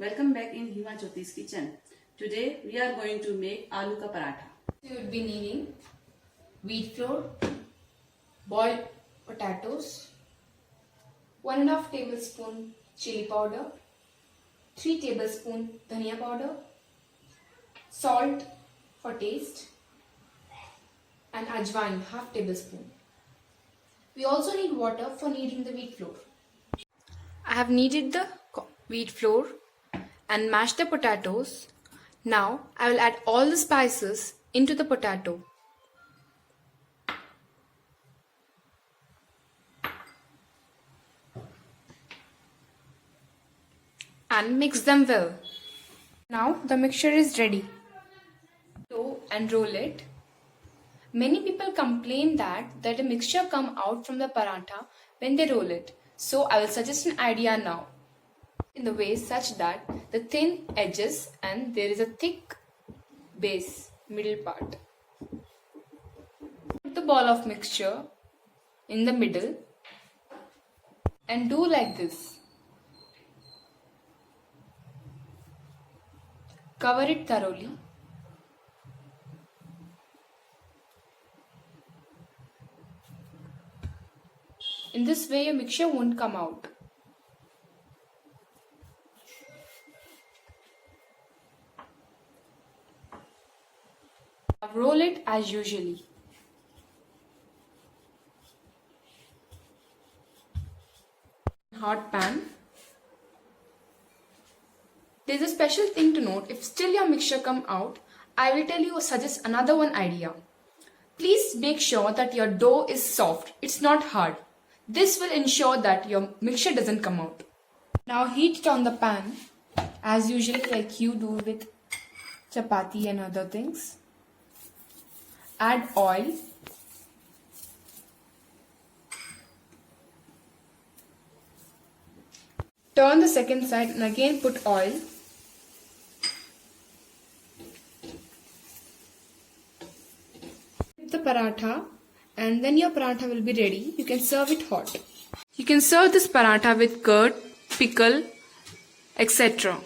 Welcome back in Hima Jyoti's kitchen. Today we are going to make aloo ka paratha. You would be needing wheat flour, boiled potatoes, 1.5 tablespoon chili powder, 3 tablespoon dhania powder, salt for taste, and ajwain half tablespoon. We also need water for kneading the wheat flour. I have kneaded the wheat flour and mashed the potatoes. Now I will add all the spices into the potato. And mix them well. Now the mixture is ready. Dough and roll it. Many people complain that the mixture come out from the parantha when they roll it. So I will suggest an idea now. In the way such that the thin edges and there is a thick base middle part. Put the ball of mixture in the middle and do like this. Cover it thoroughly. In this way your mixture won't come out. Now roll it as usually. Hot pan. There is a special thing to note. If still your mixture come out, I will tell you or suggest another one idea. Please make sure that your dough is soft. It's not hard. This will ensure that your mixture doesn't come out. Now heat it on the pan as usually like you do with chapati and other things. Add oil. Turn the second side and again put oil. The paratha and then your paratha will be ready. You can serve it hot. You can serve this paratha with curd, pickle, etc.